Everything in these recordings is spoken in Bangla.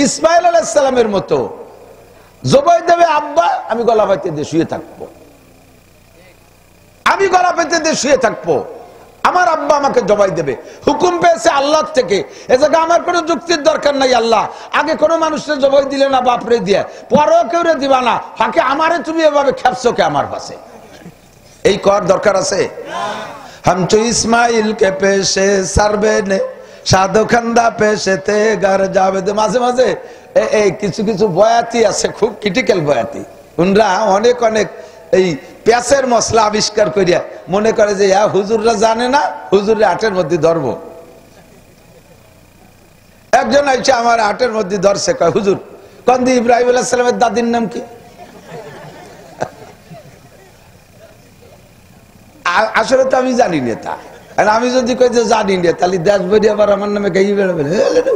ইসমাইল আলাইহিস সালামের মতো জবাই দেবে আব্বা, আমি গলা পাইতে দিয়ে শুয়ে থাকবো, আমি গলা পাইতে দিয়ে শুয়ে থাকবো, আমার আব্বা আমাকে জবাই দেবে। হুকুম পেয়েছে আল্লাহ থেকে, এ জায়গায় আমার কোনো যুক্তির দরকার নাই। আল্লাহ আগে কোনো মানুষের জবাই দিলে না বাপরে দিয়ে, পরেও কেউ দিবা না, ফাঁকে আমারে তুমি এভাবে খেপছো কে আমার পাশে, এই কর দরকার আছে? हम तो इस्माइल के पेशे सरबे ने साधु खंदा पेशे ते घर जावे दे। মাঝে মাঝে এই কিছু কিছু বয়াতি আছে, খুব ক্রিটিক্যাল বয়াতি, উনরা অনেক অনেক এই পেঁচের মশলা আবিষ্কার করিয়া মনে করে যে হুজুররা জানে না, হুজুরের হাটের মধ্যে ধরব। একজন আইছে আমার হাটের মধ্যে ধরছে, কয় হুজুর কন্দি ইব্রাহিম আলাইহিস সালামের দাদির নাম কি? আসলে তো আমি জানি না তা, আমি যদি কই যে জানি না তাহলে দেশ বই আবার আমার নামে গাই বেড়াবেন,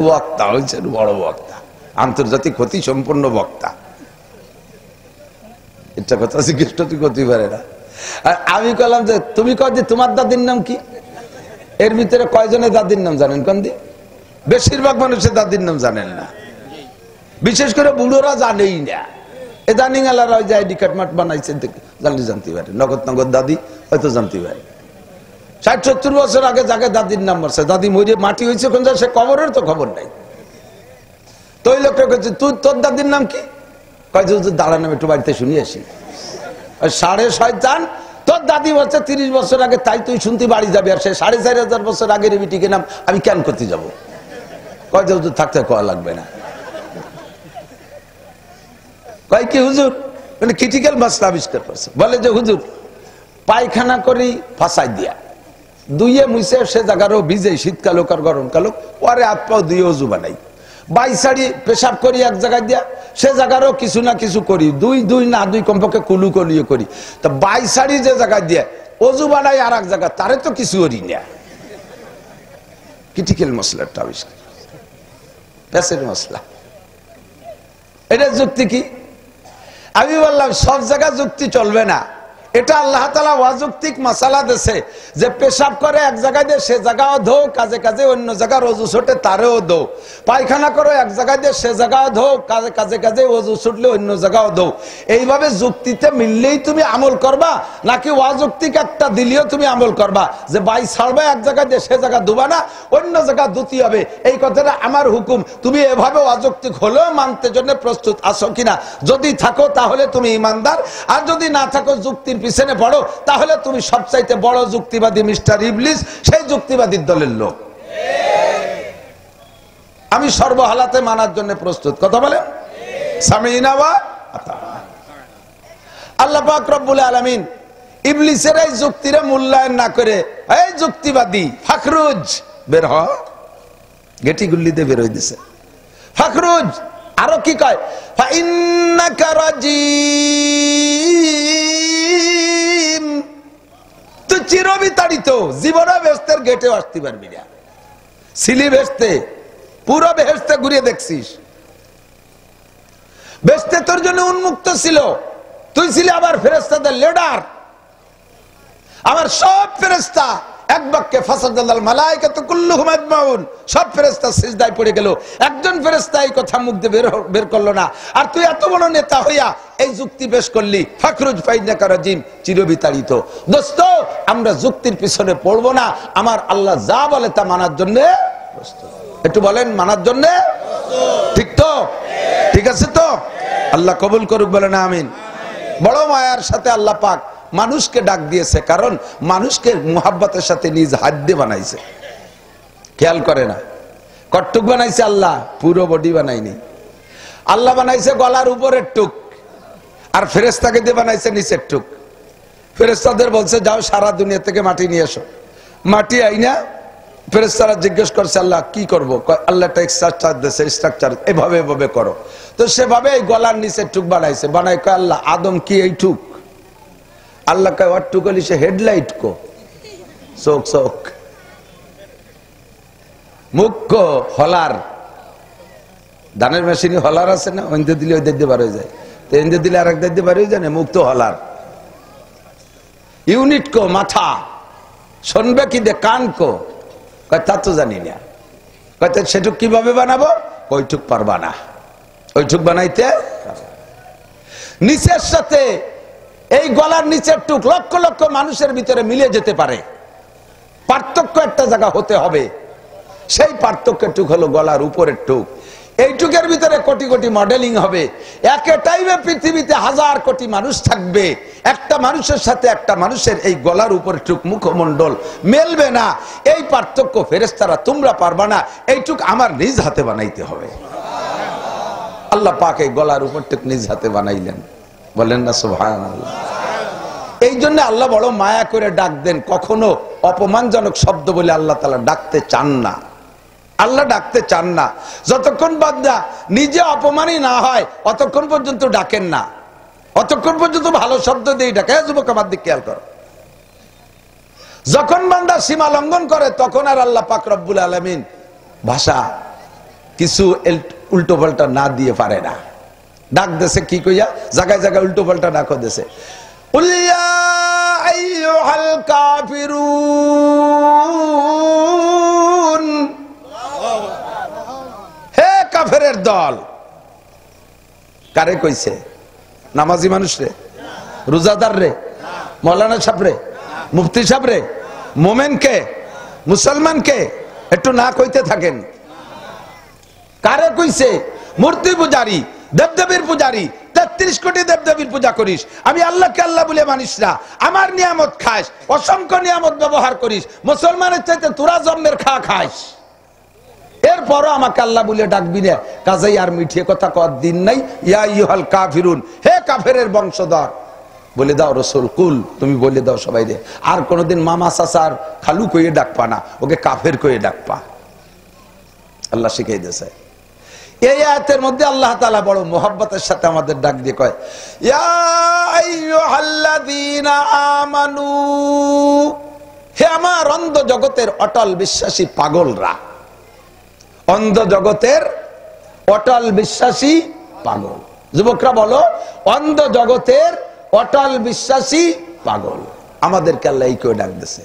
বক্তা হয়েছে বড় বক্তা, আন্তর্জাতিক ক্ষতি সম্পন্ন বক্তা, এটা কথা জিজ্ঞেস করতে পারে না। আর আমি কইলাম যে তুমি কয় যে তোমার দাদির নাম কি? এর ভিতরে কয়জনের দাদির নাম জানেন? কন্দি বেশিরভাগ মানুষের দাদির নাম জানেন না, বিশেষ করে বুড়োরা জানেই না। এদানিং আলারা যে আইডি কার্ড মাঠ বানাইছে জানলে জানতে পারে, নগদ নগদ দাদি হয়তো জানতে পারে। 60-70 বছর আগে যাকে দাদির নাম মারছে, দাদি মরে মাটি হয়েছে কোন যায়, সে কবরের তো খবর নাই। তো ওই লোকটা বলছে তুই তোর দাদির নাম কি? কয় যে দাঁড়ান একটু বাড়িতে শুনি আসি। সাড়ে শয়তান, তোর দাদি বলছে 30 বছর আগে, তাই তুই শুনতে বাড়ি যাবি, আর সে 4500 বছর আগের বিটিকে নাম আমি কেন করতে যাবো? কয় যে থাকতে কোয়া লাগবে না। কয় কি হুজুর, মানে ক্রিটিক্যাল মাসলা আবিষ্কার করছে, বলে যে হুজুর পায়খানা করি ফাঁসাই দিয়া, দুইয়ে মুছে সে জায়গারও ভিজে, শীতকাল হোক আর গরমকাল হোক, ওরে হাত পাও দুই অজু বানাই, বাইশাড়ি পেশাব করি এক জায়গায় দিয়া, সে জায়গারও কিছু না কিছু করি, দুই না দুই কমপক্ষে কুলু কলিও করি, তো বাইশাড়ি যে জায়গায় দিয়া অজু বানাই আর এক জায়গা, তারে তো কিছু করি না। ক্রিটিক্যাল মশলাটা আবিষ্কার, পেশের মশলা। এটা যুক্তি কি? আমি বললাম সব জায়গায় যুক্তি চলবে না, এটা আল্লাহ তাআলা অযৌক্তিক মাসালা দেশে, যে পেশাব করে এক জায়গায় দিয়ে সে জায়গাও ধো, কাজে কাজে অন্য জায়গার অজু ছুটে তারেও ধো, পায়খানা করো এক জায়গায় দিয়ে সে জায়গাও ধো, কাজে কাজে কাজে অজু ছুটলে অন্য জায়গাও ধো। এইভাবে যুক্তিতে মিললেই তুমি আমল করবা, নাকি অযৌক্তিক একটা দিলেও তুমি আমল করবা, যে বাই ছাড়বা এক জায়গায় দিয়ে সে জায়গা ধুবা না, অন্য জায়গা ধুতে হবে, এই কথাটা আমার হুকুম। তুমি এভাবে অযৌক্তিক হলেও মানতে জন্য প্রস্তুত আছো কিনা? যদি থাকো তাহলে তুমি ইমানদার, আর যদি না থাকো যুক্তির পিছনে পড়ো, তাহলে তুমি সবচাইতে বড় যুক্তিবাদী মিস্টার ইবলিস, সেই যুক্তিবাদীর দলের লোক। আমি সর্বহালাতে মানার জন্য প্রস্তুত। কথা বলেন সামিনা ওয়া আতা'না। আল্লাহ পাক রব্বুল আলামিন ইবলিসের এই যুক্তিরে মূল্যায়ন না করে, এই যুক্তিবাদী ফাখরুজ বের হ, গেটি গুল্লিতে বের হই দিছে ফাখরুজ। আরো কি কয়? ফা ইন্নাকা রাজিম, তুই চিরবিতাড়িত, জীবনে বেহেশতের গেটে আসতে পারবি না। ছিলি বেহেশতে, পুরো বেহেশতে ঘুরিয়ে দেখছিস, বেহেশতে তোর জন্য উন্মুক্ত ছিল, তুই ছিলি আবার ফেরেশতাদের লিডার। আমার সব ফেরেশতা এক বাক্যে ফাসাদাল মালায়েকাতু কুল্লুহুম আজমাউন, সব ফেরেশতা সিজদায় পড়ে গেল, একজন ফেরেশতা এই কথা মুখ দিয়ে বের করলো না। আর তুই এত বড় নেতা হইয়া এই যুক্তি পেশ করলি, ফাখরুজ ফাইন্নাকা রাজিম, চিরবিতাড়িত। দোস্ত, আমরা যুক্তির পিছনে পড়বো না, আমার আল্লাহ যা বলে তা মানার জন্য প্রস্তুত। একটু বলেন মানার জন্য ঠিক তো? ঠিক আছে তো? আল্লাহ কবুল করুক, বলেন আমিন। বড় মায়ার সাথে আল্লাহ পাক মানুষকে ডাক দিয়েছে, কারণ মানুষকে মুহাব্বতের সাথে নিজ হাত দিয়ে বানাইছে। খেয়াল করে না, কটটুক বানাইছে আল্লাহ, পুরো বডি বানাইনি। আল্লাহ বানাইছে গলার উপরের টুক, আর ফেরেশতাকে দিয়ে বানাইছে নিচের টুক। ফেরেশতাদের বলছে যাও সারা দুনিয়া থেকে মাটি নিয়ে এসো, মাটি আইনা ফেরেশতারা জিজ্ঞেস করছে আল্লাহ কি করবো? আল্লাহ একটা স্ট্রাকচার দিয়েছে, স্ট্রাকচার এভাবে এভাবে করো। তো সেভাবে এই গলার নিচের টুক বানাইছে, বানাই কয় আল্লাহ আদম কি এই টুক? আল্লাহ কয় ওর টুক হলি সে হেডলাইট কো, চোখ চোখ, মুখ কো হলার, ধানের মেশিনে হলার আছে না, ওইতে দিলে ওই দিতে বার হয়ে যায়, তো এতে দিলে আর এক দিতে বার হয়ে যায় না, মুখ তো হলার। ইউনিট কো মাথা, শুনবে কি দে কান কো? তা তো জানি না। সেটুক কিভাবে বানাবো? ওইটুক পারবা না। ওইটুক বানাইতে। নিচের সাথে এই গলার নিচের টুক লক্ষ লক্ষ মানুষের ভিতরে মিলে যেতে পারে, পার্থক্য একটা জায়গা হতে হবে। সেই পার্থক্যের টুক হলো গলার উপরের টুক। এইটুকের ভিতরে কোটি কোটি মডেলিং হবে। একে টাইমে পৃথিবীতে হাজার কোটি মানুষ থাকবে, একটা মানুষের সাথে একটা মানুষের এই গলার উপরের টুক মুখমণ্ডল মেলবে না। এই পার্থক্য ফেরেশতারা তোমরা পারবা না, এইটুক আমার নিজ হাতে বানাইতে হবে। আল্লাহ পাক এই গলার উপর টুক নিজ হাতে বানাইলেন, বলেন না সুবহানাল্লাহ। এই জন্য আল্লাহ বড় মায়া করে ডাক দেন, কখনো অপমানজনক শব্দ বলে আল্লাহ তাআলা ডাকতে চান না। আল্লাহ ডাকতে চান না। যতক্ষণ বান্দা নিজে অপমানই না হয় অতক্ষণ পর্যন্ত ডাকেন না, অতক্ষণ পর্যন্ত ভালো শব্দ দিয়ে ডাকে। যুবক আমার দিকে খেয়াল করো, যখন বান্দা সীমা লঙ্ঘন করে তখন আর আল্লাহ পাক রব্বুল আলামিন ভাষা কিছু উল্টো পাল্টা না দিয়ে পারে না। ডাক দেশে কি কইয়া জায়গায় জায়গায় উল্টো পাল্টা ডাকো দেশে, উল্লা আইয়ুহাল কাফিরুন, হে কাফেরের দল। কারে কইছে? নামাজি মানুষ রে, রোজাদার রে, মৌলানা সাহেব রে, মুফতি সাহেব রে, মোমেনকে, মুসলমানকে একটু না কইতে থাকেন। কারে কইছে? মূর্তি পূজারী, দেবদেবীর পূজারী, 33 কোটি দেবদেবীর পূজা করিস, আমি আল্লাহকে আল্লাহ বলে মানিস না, আমার নিয়ামত খাস, অসংখ্য নিয়ামত ব্যবহার করিস, মুসলমানের চাইতে তোরা জন্মের খাস, এরপরও আমাকে আল্লাহ বলে ডাকবি না। কাজেই আর মিঠিয়ে কথা কর দিন নাই। ইয়া আইয়ুহাল কাফিরুন, হে কাফেরের বংশধর, বলে দাও রসুল কুল, তুমি বলে দাও সবাই রে, আর কোনদিন মামা চাচার খালু কইয়ে ডাকপা না, ওকে কাফের কইয়ে ডাকপা। আল্লাহ শিখিয়ে দিয়েছে। এই আয়াতের মধ্যে আল্লাহ তাআলা বড় মোহাব্বতের সাথে আমাদের ডাক দিয়ে কয়, ইয়া আইয়ুহাল্লাযীনা আমানু, হে আমার অন্ধ জগতের অটল বিশ্বাসী পাগলরা। অন্ধ জগতের অটল বিশ্বাসী পাগল। যুবকরা বলো, অন্ধ জগতের অটল বিশ্বাসী পাগল। আমাদেরকে আল্লাহ এই করে ডাক দিয়েছে।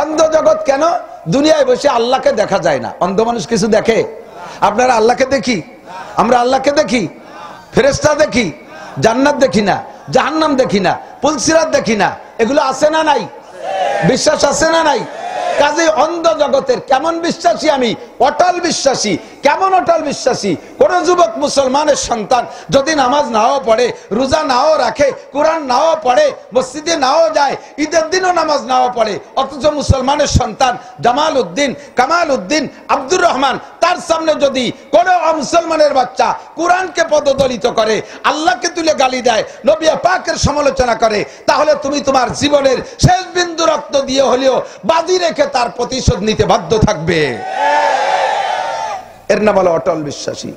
অন্ধ জগৎ কেন? দুনিয়ায় বসে আল্লাহকে দেখা যায় না। অন্ধ মানুষ কিছু দেখে? আপনারা আল্লাহকে দেখি? আমরা আল্লাহকে দেখি, ফেরেশতা দেখি, জান্নাত দেখি না, জাহান্নাম দেখি না, পুলসিরাত দেখি না। এগুলো আছে না নাই? বিশ্বাস আছে না নাই? কাজে অন্ধ জগতের কেমন বিশ্বাসী আমি? অটল বিশ্বাসী। কেমন অটল বিশ্বাসী? কোন যুবক মুসলমানের সন্তান যদি নামাজ নাও পড়ে, রোজা নাও রাখে, কোরআন নাও পড়ে, মসজিদে নাও যায়, ঈদের দিনও নামাজ নাও পড়ে, অথচ মুসলমানের সন্তান জামাল উদ্দিন, কামাল উদ্দিন, আব্দুর রহমান, তার সামনে যদি কোন মুসলমানের বাচ্চা কোরআনকে পদদলিত করে, আল্লাহকে তুলে গালি দেয়, নবী পাকের সমালোচনা করে, তাহলে তুমি তোমার জীবনের শেষ বিন্দু রক্ত দিয়ে হলেও বাজি রেখে তার প্রতিশোধ নিতে বাধ্য থাকবে। এর নাম হলো অটল বিশ্বাসী।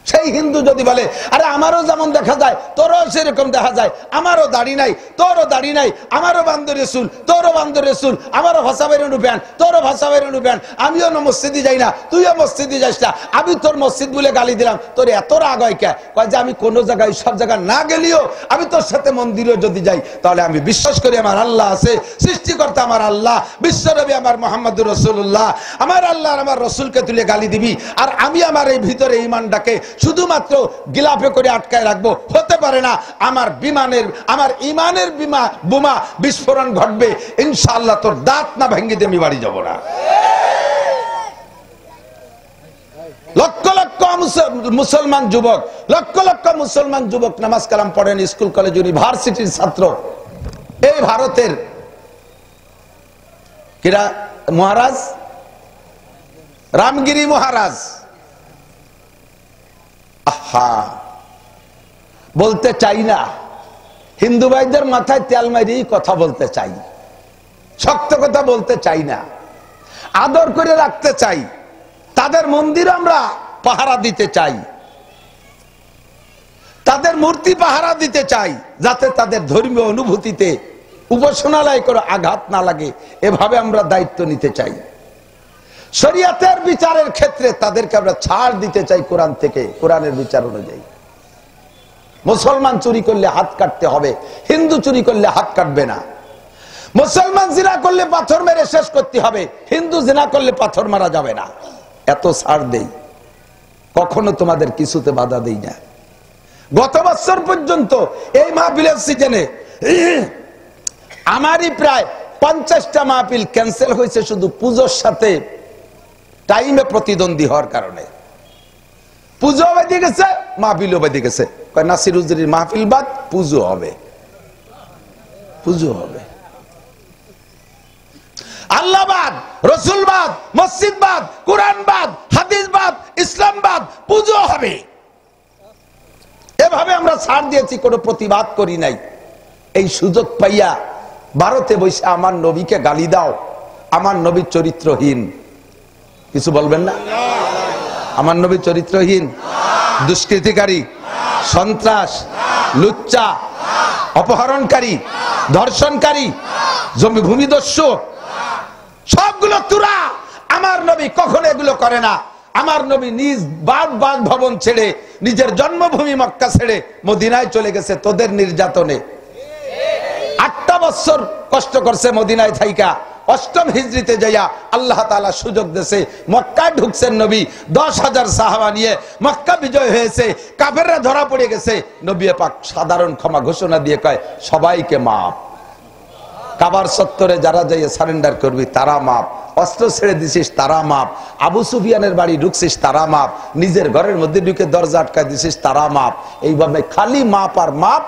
সেই হিন্দু যদি বলে, আরে আমারও যেমন দেখা যায় তোরও সেরকম দেখা যায়, আমারও দাড়ি নাই, তোরও দাড়ি নাই, আমারও বান্ধব রসুল, তোরও বান্ধব রসুল, আমারও ভাষা বেরোনো প্যান, তোরও ভাষা বেরোনো প্যান, আমিও না মসজিদে যাই না, তুইও মসজিদে যাস না, আমি তোর মসজিদ বলে গালি দিলাম, তোর এত রাগ হয় কে? কয় যে আমি কোনো জায়গায় সব জায়গায় না গেলেও আমি তোর সাথে মন্দিরেও যদি যাই, তাহলে আমি বিশ্বাস করি আমার আল্লাহ আছে, সৃষ্টিকর্তা আমার আল্লাহ, বিশ্বনবী আমার মুহাম্মদুর রাসূলুল্লাহ, আমার আল্লাহ আর আমার রসুলকে তুলে গালি দিবি, আর আমি আমার এই ভিতরে ঈমানটাকে শুধুমাত্র গিলাফে করে আটকায় রাখবো? হতে পারে না। আমার ইমানের বোমা বিস্ফোরণ ঘটবে, ইনশাআল্লাহ তোর দাঁত না ভেঙে দিয়ে আমি বাড়ি যাব না। লক্ষ লক্ষ মুসলমান যুবক, লক্ষ লক্ষ মুসলমান যুবক নামাজ কালাম পড়েন, স্কুল কলেজ ইউনিভার্সিটির ছাত্র। এই ভারতের কিরা মহারাজ, রামগিরি মহারাজ, আহা বলতে চাই না, হিন্দু ভাইদের মাথায় তেল মারি কথা বলতে চাই, শক্ত কথা বলতে চাই না, আদর করে রাখতে চাই, তাদের মন্দির আমরা পাহারা দিতে চাই, তাদের মূর্তি পাহারা দিতে চাই, যাতে তাদের ধর্মীয় অনুভূতিতে উপাসনালয় করে আঘাত না লাগে, এভাবে আমরা দায়িত্ব নিতে চাই। শরিয়াতের বিচারের ক্ষেত্রে তাদেরকে আমরা ছাড় দিতে চাই কোরআন থেকে, কোরআনের বিচার অনুযায়ী। মুসলমান চুরি করলে হাত কাটতে হবে, হিন্দু চুরি করলে হাত কাটবে না। মুসলমান জিনা করলে পাথর মেরে শেষ করতে হবে, হিন্দু জিনা করলে পাথর মারা যাবে না। এত ছাড় দেই। কখনো তোমাদের কিছুতে বাধা দেই না। গত বছর পর্যন্ত এই মাহফিলের সিজনে আমারই প্রায় 50টা মাহফিল ক্যান্সেল হয়েছে শুধু পুজোর সাথে টাইমে প্রতিদ্বন্দ্বী হওয়ার কারণে। পুজো বেঁধে গেছে, মাহফিলও বেঁধে গেছে। নাসির হুজুরির মাহফিল বাদ, পুজো হবে, পুজো হবে। আল্লাহবাদ, রসুলবাদ, মসজিদবাদ, কোরআনবাদ, হাদিসবাদ, ইসলামবাদ, পুজো হবে। এভাবে আমরা ছাড় দিয়েছি, কোনো প্রতিবাদ করি নাই। এই সুযোগ পাইয়া ভারতে বসে আমার নবীকে গালি দাও, আমার নবী চরিত্রহীন, কিছু বলবেন না? আমার নবী চরিত্রহীন, দুষ্কৃতিকারী, সন্ত্রাস, লুচ্চা, অপহরণকারী, ধর্ষণকারী, জমি ভূমিদস্যু, সবগুলো তুরা। আমার নবী কখনো এগুলো করে না। আমার নবী নিজ বাদ ভবন ছেড়ে, নিজের জন্মভূমি মক্কা ছেড়ে মদিনায় চলে গেছে তোদের নির্যাতনে। 8টা বছর কষ্ট করছে মদিনায় থাইকা। 8ম হিজরিতে যাইয়া আল্লাহ তাআলা সুযোগ দিয়েছে, মক্কায় ঢুকছেন নবী, 10,000 সাহাবা নিয়ে মক্কা বিজয় হয়েছে। কাফেররা ধরা পড়ে গেছে, নবী পাক সাধারণ ক্ষমা ঘোষণা দিয়ে কয় সবাইকে মাফ। কাবার চত্বরে যারা যাইয়া সারেন্ডার করবি তারা মাপ, অস্ত্র ছেড়ে দিছিস তারা মাপ, আবু সুফিয়ানের বাড়ি ঢুকছিস তারা মাপ, নিজের ঘরের মধ্যে ঢুকে দরজা আটকায় দিছিস তারা মাপ। এইভাবে খালি মাপ আর মাপ,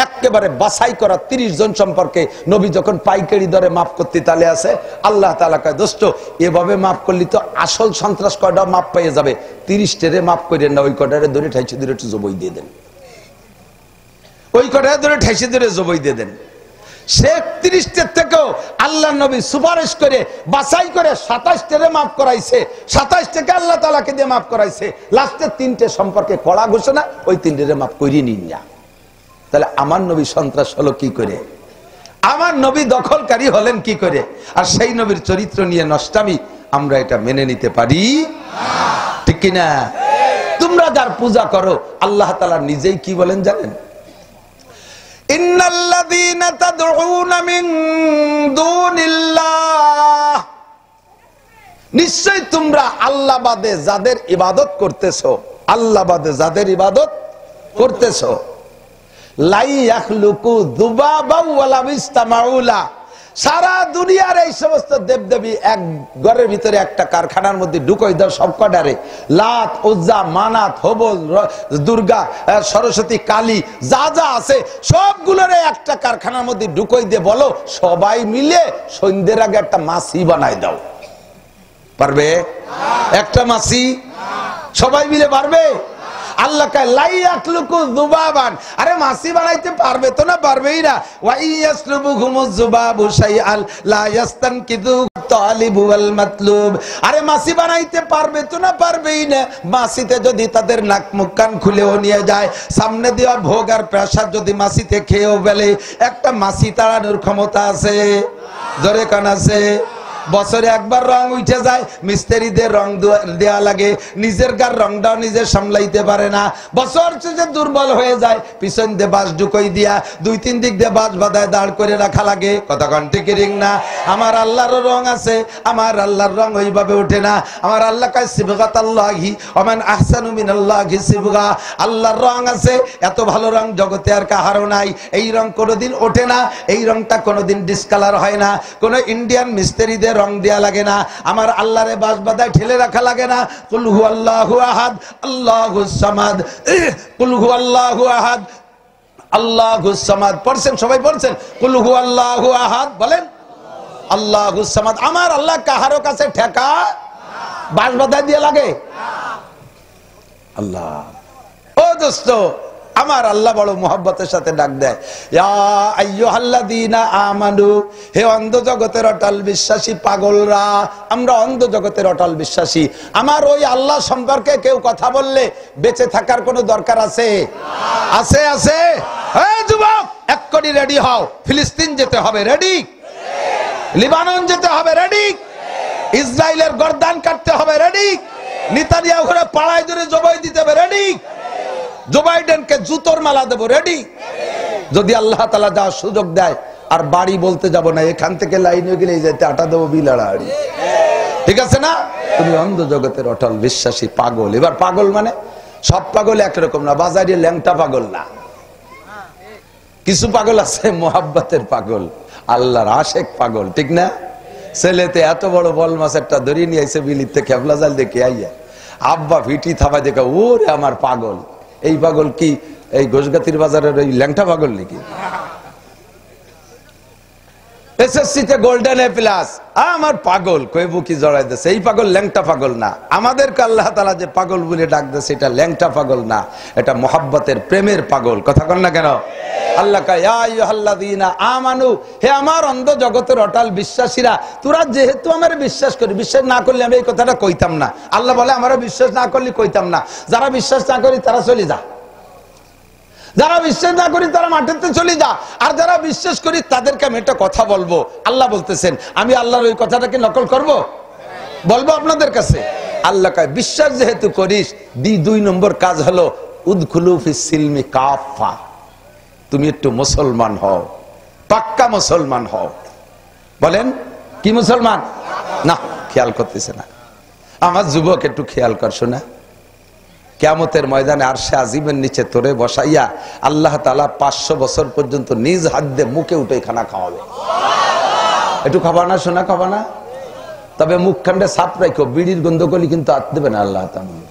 একেবারে বাছাই করা 30 জন সম্পর্কে নবী যখন পাইকারি দরে মাপ করতে তালে আছে, আল্লাহ তাআলা কয় দোস্ত এভাবে মাপ করলি তো আসল সন্ত্রাস কয়টা মাপ পেয়ে যাবে, 30 টেরে মাপ করেন না, ওই কটারে ধরে ঠাইছে ধরে একটু জবই দিয়ে দেন, ওই কটারে ধরে ঠাইছে ধরে জবই দিয়ে দেন। সে 30 থেকেও আল্লাহ নবী সুপারিশ করে বাছাই করে 27 টেরে মাফ করাইছে, 27 থেকে আল্লাহ তাআলাকে দিয়ে মাফ করাইছে। লাস্টে 3টে সম্পর্কে কড়া ঘোষণা, ওই 3টেরে মাফ করিয়ে নিন না। তাহলে আমার নবী সন্ত্রাস হলো কি করে? আমার নবী দখলকারী হলেন কি করে? আর সেই নবীর চরিত্র নিয়ে নষ্টামি আমরা এটা মেনে নিতে পারি ঠিক কিনা? তোমরা যার পূজা করো আল্লাহ তাআলা নিজেই কি বলেন জানেন? ইন্নাল্লাযীনা তাদউনা মিন দুনিল্লাহ, নিশ্চয় তোমরা আল্লাহ বাদে যাদের ইবাদত করতেছো, আল্লাহ বাদে যাদের ইবাদত করতেছো, লাই ইয়াখলুকু যুবাবা ওয়ালা ইসতামাউলা, সারা দুনিয়ার এই সমস্ত দেবদেবী এক ঘরের ভিতরে একটা কারখানার মধ্যে ঢুকাই দাও, সব কটারে লাত, উজ্জা, মানাত, হবল, দুর্গা, সরস্বতী, কালী, যা যা আছে সবগুলোর একটা কারখানার মধ্যে ঢুকাই দিয়ে বলো সবাই মিলে সন্ধ্যের আগে একটা মাছি বানাই দাও। পারবে? একটা মাছি সবাই মিলে পারবে? আল্লাহ কায় লাই ইয়াখলুকু যুবাবান, আরে মাছি বানাইতে পারবে তো না? পারবেই না। ওয়া ইয়াসলুবুহুমুজ যুবাবু শাইআল লা ইয়াস্তানকিযু তালিবু ওয়াল মাতলুব, আরে মাছি বানাইতে পারবে তো না? পারবেই না। মাছিতে যদি তাদের নাক মুখ কান খুলেও নিয়ে যায়, সামনে দেওয়া ভোগ আর প্রসাদ যদি মাছিতে খেয়েও ফেলে, একটা মাছি তাড়ানোর ক্ষমতা আছে? জোরে কান আছে? বছরে একবার রং উঠে যায়, মিস্ত্রিদের রং দেয়া লাগে, নিজের গার রংটাও নিজে সামলাইতে পারে না, বছর শেষে দুর্বল হয়ে যায়, পিছন দিয়ে বাঁশ ঢুকই দিয়া 2-3 দিক দিয়ে বাঁশ বাঁধায় দাঁড় করে রাখা লাগে। কতক্ষণ ঠিক না? আমার আল্লাহর রং আছে, আমার আল্লাহর রং ওইভাবে ওঠে না। আমার আল্লাহ কয় সিবগাতাল্লাহি ওয়া মান আহসানু মিনাল্লাহি সিবগা, আল্লাহর রং আছে, এত ভালো রং জগতে আর কাহারও নাই। এই রং কোনোদিন ওঠে না, এই রংটা কোনোদিন ডিসকালার হয় না, কোন ইন্ডিয়ান মিস্ত্রিদের রং দেয়া লাগে না, আমার আল্লাহরে বাঁশ বাঁধায় ঠেলে রাখা লাগে না। কুল হুয়াল্লাহু আহাদ আল্লাহুস সামাদ, কুল হুয়াল্লাহু আহাদ আল্লাহুস সামাদ পড়ছেন? সবাই পড়ছেন? কুল হুয়াল্লাহু আহাদ বলেন, আল্লাহুস সামাদ। আমার আল্লাহ কাহারো কাছে ঠেকা বাঁশ বাঁধায় দিয়ে লাগে? আল্লাহ। ও দোস্ত, আমার আল্লাহ বড় মোহাব্বতের সাথে ডাক দেয়, ইয়া আইয়ুহাল্লাযীনা আমানু, হে অন্ধ জগতের অটল বিশ্বাসী পাগলরা। আমরা অন্ধ জগতের অটল বিশ্বাসী। আমার ওই আল্লাহ সম্পর্কে কেউ কথা বললে বেঁচে থাকার কোনো দরকার আছে? আছে? আছে? এই যুবক, এক্ষুনি রেডি হও, ফিলিস্তিন যেতে হবে, রেডি? লিবানন যেতে হবে, রেডি? ইসরায়েলের গর্দান কাটতে হবে, রেডি? নেতানিয়াহুরে পাড়ায় ধরে জবাই দিতে হবে, রেডি? জো বাইডেনকে জুতোর মালা দেবো, রেডি? যদি আল্লাহ তাআলা যাওয়ার সুযোগ দেয়, আর বাড়ি বলতে যাব না, এখান থেকে লাইনে গেলে যেতে আটা দেবো বিলাড়াড়ি, ঠিক আছে না? তুমি অন্ধ জগতের অটল বিশ্বাসী পাগল। এবার পাগল মানে সব পাগল একরকম না, বাজারে ল্যাংটা পাগল না। কিছু পাগল আছে মোহাব্বতের পাগল, আল্লাহর আশেক পাগল, ঠিক না? ছেলেতে এত বড় বল মাছ একটা ধরে নিয়ে আইসে বিলিতে খেপলা জাল দেখে আইয়া আব্বা ভিটি থাবা দেখা, ওরে আমার পাগল। এই পাগল কি এই ঘোষগাতির বাজারের ওই ল্যাংটা পাগল নাকি? এসএসসিতে গোল্ডেন এ প্লাস, আমার পাগল কই বুকি জড়াই দিয়েছে, এই পাগল ল্যাংটা পাগল না। আমাদেরকে আল্লাহ তাআলা যে পাগল বলে ডাক দিয়েছে এটা ল্যাংটা পাগল না, এটা মোহাব্বতের প্রেমের পাগল। কথা কন না কেন? আল্লাহ কয় ইয়া আইয়ুহাল্লাযীনা আমানু, হে আমার অন্ধ জগতের অটল বিশ্বাসীরা, তোরা যেহেতু আমারে বিশ্বাস করি, বিশ্বাস না করলে আমি এই কথাটা কইতাম না। আল্লাহ বলে আমারে বিশ্বাস না করলে কইতাম না। যারা বিশ্বাস না করি তারা চলে যা, যারা বিশ্বাস না করি তারা মাটিতে চলে যা, আর যারা বিশ্বাস করি তাদেরকে আমি একটা কথা বলবো। আল্লাহ বলতেছেন আমি আল্লাহর ওই কথাটাকে নকল করব, বলবো আপনাদের কাছে। আল্লাহ কয় বিশ্বাস যেহেতু করিস, 2 নম্বর কাজ হলো উদখুলু ফিস সিলমি কাফা, তুমি একটু মুসলমান হও, পাক্কা মুসলমান হও। বলেন কি মুসলমান? না, খেয়াল করতেছে না। আমার যুবক একটু খেয়াল করছো না, কিয়ামতের ময়দানে আরশে আজিমের নিচে তোরে বসাইয়া আল্লাহ তাআলা 500 বছর পর্যন্ত নিজ হাত দিয়ে মুখে উঠে খানা খাওয়াবে। একটু খাবা না সোনা, খাবা না? তবে মুখখান্ডে সাপ রাখো, বিড়ির গন্ধ করলে কিন্তু হাত দেবে না আল্লাহ তাআলা।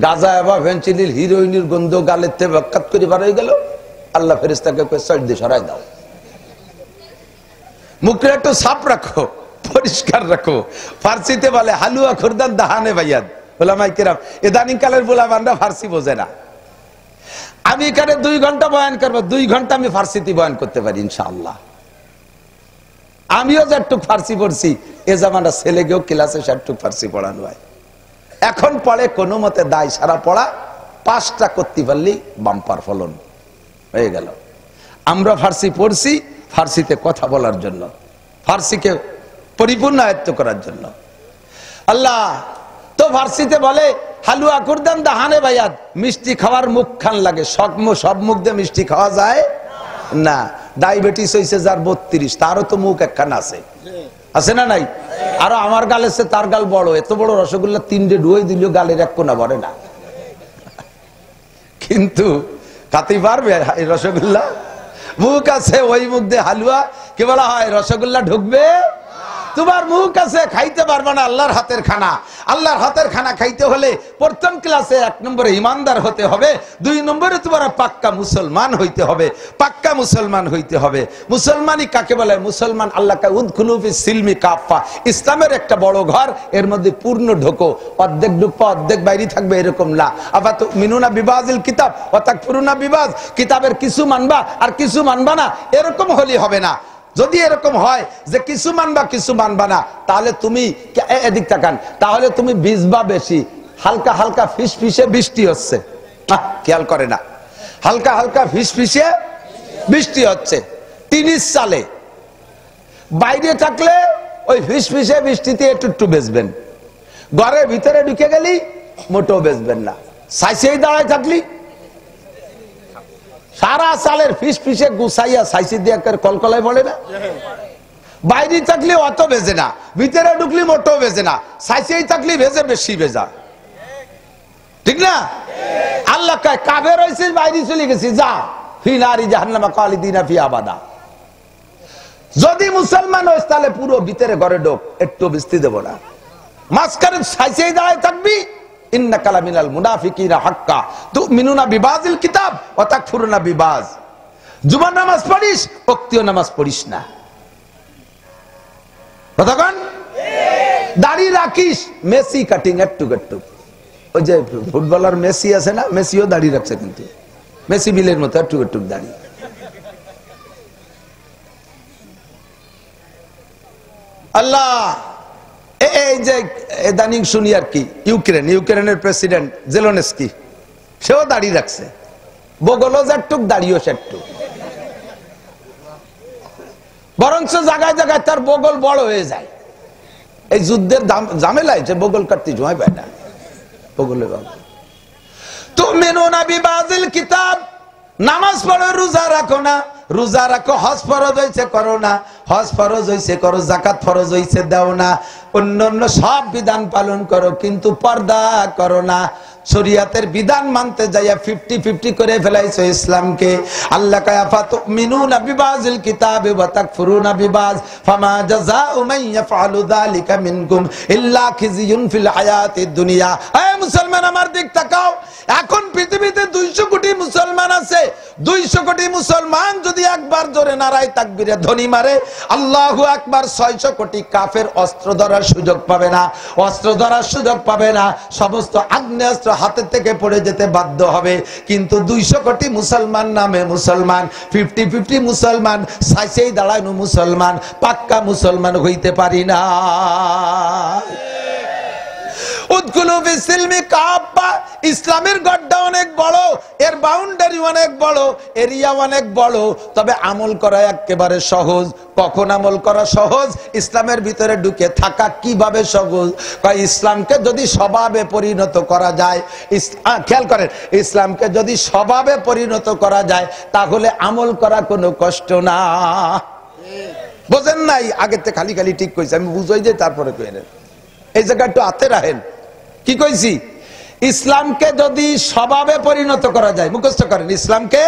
গাঁজা বা ভেঞ্চিলির হিরোইনের গন্ধ গালের থেকে বক্কাত করে বার হয়ে গেল, আল্লাহ ফেরেশতাকে কয় সাইড দিয়ে সরাই দাও। মুখে একটু সাপ রাখো, পরিষ্কার রাখো। ফার্সিতে বলে হালুয়া খুরদান দাহানে ভাইয়াদ। ওলামায়ে কেরাম ইদানিং কালের বুলাবানরা ফার্সি বোঝে না। আমি এখানে 2 ঘন্টা বয়ান করব, 2 ঘন্টা আমি ফার্সিতে বয়ান করতে পারি ইনশাআল্লাহ। আমিও যেটুক ফার্সি পড়ছি, এ জামানা ছেলেকেও ক্লাসে সেটুক ফার্সি পড়ানো হয়। এখন পড়ে কোনো মতে দায় সারা পড়া, 5টা করতে পারলি বাম্পার ফলন হয়ে গেল। আমরা ফার্সি পড়ছি ফার্সিতে কথা বলার জন্য, ফার্সিকে পরিপূর্ণ আয়ত্ত করার জন্য। আল্লাহ তো ফার্সিতে বলে হালুয়া কুরদান দাহানে ভাইয়াদ, মিষ্টি খাওয়ার মুখ খান লাগে। সব মুখ দিয়ে মিষ্টি খাওয়া যায় না। ডায়াবেটিস হয়েছে যার 32, তারও তো মুখ একখান আছে, আছে না নাই? আরো আমার গাল এসে তার গাল বড়, এত বড় রসগোল্লা 3টে ডুয়ে দিল গালের এক কোনা ভরে না। কিন্তু খাতে পারবে এই রসগোল্লা? মুখ আছে, ওই মুখ দিয়ে হালুয়া কি বলা হয় রসগোল্লা ঢুকবে? তোমার মুখ আছে, খাইতে পারবে না আল্লাহর হাতের খানা। আল্লাহর হাতের খানা খাইতে হলে প্রথম ক্লাসে 1 নম্বরে ইমানদার হতে হবে, 2 নম্বরে তোমার পাক্কা মুসলমান হইতে হবে। পাক্কা মুসলমান হইতে হবে। মুসলমানই কাকে বলে? মুসলমান আল্লাহ কা উদখুলু ফিস সিলমি কাফা, ইসলামের একটা বড় ঘর, এর মধ্যে পূর্ণ ঢোকো। অর্ধেক ঢুকবা অর্ধেক বাইরে থাকবে এরকম না। আবার তো মিনুনা বিবাজিল কিতাব ওয়া তাকফুরুনা বিবাজ, কিতাবের কিছু মানবা আর কিছু মানবা না, এরকম হলি হবে না। যদি এরকম হয় যে কিছু মানবা কিছু মানবা না, তাহলে তুমি এদিক তাকান, তাহলে তুমি ভিজবা বেশি। হালকা হালকা ফিসফিসে বৃষ্টি হচ্ছে, খেয়াল করে না? হালকা হালকা ফিসফিসে বৃষ্টি হচ্ছে, 30 সালে বাইরে থাকলে ওই ফিসফিসে বৃষ্টিতে একটু বেচবেন, ঘরের ভিতরে ঢুকে গেলি মোটেও বেচবেন না। সাইসেই দাঁড়ায় থাকলি সারা সালের ফিসফিসে গুছাইয়া সাইসি দিয়ে কলকলায় পড়ে না। বাইরে থাকলে অত বেজে না, ভিতরে ঢুকলি মোটেও বেজে না, সাইসেই থাকলি ভেজে বেশি ভেজা, ঠিক না? আল্লাহ কয় কাফের হইছিস বাইরে চলে গেছি, যা ফি নারি জাহান্নামা খালিদিনা ফিহা আবাদা। যদি মুসলমান হইস তাহলে পুরো ভিতরে ঘরে ঢোক, একটু বৃষ্টি দেব না। মাঝখানে সাইসেই দাঁড়ায় থাকবি, ইন্নাকা লামিনাল মুনাফিকিনা হাক্কা তুমিনুনা বিবাজিল কিতাব ওয়া তাকফুরুনা বিবাজ। জুমার নামাজ পড়িস, ওয়াক্তীয় নামাজ পড়িস না। কতক্ষণ দাড়ি রাখিস, মেসি কাটিং একটু একটু। ওই যে ফুটবলার মেসি আছে না, মেসিও দাড়ি রাখছে, কিন্তু মেসি বিলের মতো একটু একটু দাড়ি। আল্লাহ এই যে ইদানিং শুনি আর কি, ইউক্রেনের প্রেসিডেন্ট জেলেনস্কি, সেও দাড়ি রাখছে, বগলও যেটুক দাড়িও সেটুক। বরঞ্চ জায়গায় জায়গায় তার বগল বড় হয়ে যায়। এই যুদ্ধের ঝামেলায় যে বগল কাটতে জয় পায় না, বগলে তুমিনুনা বিবাজিল কিতাব, নামাজ পড়ো রোজা রাখো না, রোজা রাখো হজ ফরজ হয়েছে করো না, হজ ফরজ হইছে করো, জাকাত ফরজ হইছে দাও না, অন্যান্য সব বিধান পালন করো, কিন্তু পর্দা করো না। শরীয়তের বিধান মানতে যাইয়া 50-50 করে ফেলাইছো ইসলামকে। আল্লাহ কয় আফাতুমিনুনা বিবাযিল কিতাবি ওয়া তাকফুরুনা বিবায ফামা জাযাউ মান ইয়াফআলু যালিকা মিনকুম ইল্লা খিজিয়ুন ফিল হায়াতিদ দুনিয়া। হে মুসলমান, আমার দিক তাকাও। এখন পৃথিবীতে 200 কোটি মুসলমান আছে। 200 কোটি মুসলমান যদি একবার জোরে নারায়ে তাকবীরে ধ্বনি মারে আল্লাহু আকবার, 600 কোটি কাফের অস্ত্র ধরার সুযোগ পাবে না, অস্ত্র ধরার সুযোগ পাবে না, সমস্ত আগ্নেয়াস্ত্র হাতে থেকে পড়ে যেতে বাধ্য হবে। কিন্তু 200 কোটি মুসলমান নামে মুসলমান, 50-50 মুসলমান, সাইসেই দাঁড়ানো মুসলমান, পাক্কা মুসলমান হইতে পারি না। ইসলামের গড্ডা অনেক বড়, এর বাউন্ডারি অনেক বড়, এরিয়া অনেক বড়, তবে আমল করা একেবারে সহজ। কখন আমল করা সহজ? ইসলামের ভিতরে ঢুকে থাকা কিভাবে সহজ? ইসলামকে যদি স্বভাবে পরিণত করা যায়, খেয়াল করেন, ইসলামকে যদি স্বভাবে পরিণত করা যায় তাহলে আমল করা কোনো কষ্ট না। বোঝেন নাই? আগের থেকে খালি খালি ঠিক কইছে, আমি বুঝাই যে তারপরে কই নেন, এই জায়গা একটু হাতে রাখেন। কি কইছি? ইসলামকে যদি স্বভাবে পরিণত করা যায়, মুখস্থ করেন, ইসলামকে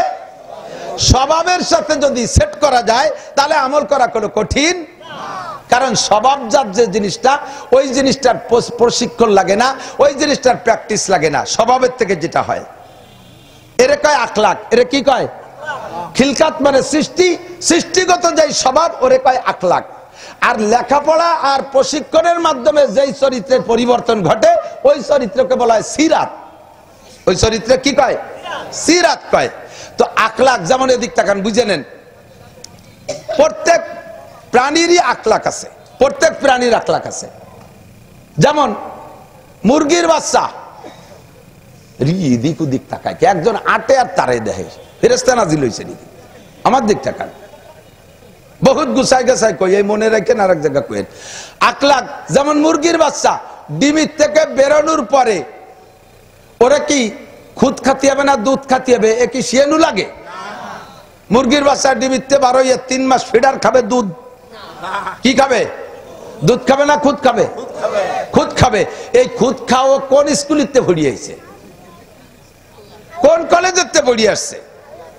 স্বভাবের সাথে যদি সেট করা যায় তাহলে আমল করা কোনো কঠিন, কারণ স্বভাবজাত যে জিনিসটা, ওই জিনিসটার প্রশিক্ষণ লাগে না, ওই জিনিসটার প্র্যাকটিস লাগে না। স্বভাবের থেকে যেটা হয় এরে কয় আখলাক। এরে কি কয়? খিলকাত মানে সৃষ্টি, সৃষ্টিগত যেই স্বভাব ওরে কয় আখলাক। আর লেখাপড়া আর প্রশিক্ষণের মাধ্যমে যেই চরিত্রের পরিবর্তন ঘটে ওই চরিত্রকে বলা হয় সিরাত। ওই চরিত্রে কি কয়? সিরাত কয়। তো আখলাক যেমন, এদিক তাকান, বুঝে নেন, প্রত্যেক প্রাণীরই আখলাক আছে, প্রত্যেক প্রাণীর আখলাক আছে। যেমন মুরগির বাচ্চা এদিক ওদিক তাকায়, একজন আটে আর তারে দেখে ফেরেশতা নাজিল হইছে নাকি, আমার দিক তাকান, বহুত গুছাই গেছাই কই, এই মনে রাখেন, আর এক জায়গা কইেন। আখলাক যেমন মুরগির বাচ্চা ডিমির থেকে বেরোনোর পরে ওরা কি খুদ খাতি হবে না দুধ খাতি হবে? এ কি শিয়ানু লাগে? মুরগির বাচ্চা ডিমিতে 3 মাস ফিডার খাবে, দুধ কি খাবে? দুধ খাবে না খুদ খাবে? খুদ খাবে। এই খুদ খাও কোন স্কুলিতে পড়ি আইছে, কোন কলেজেতে পড়ি আসছে?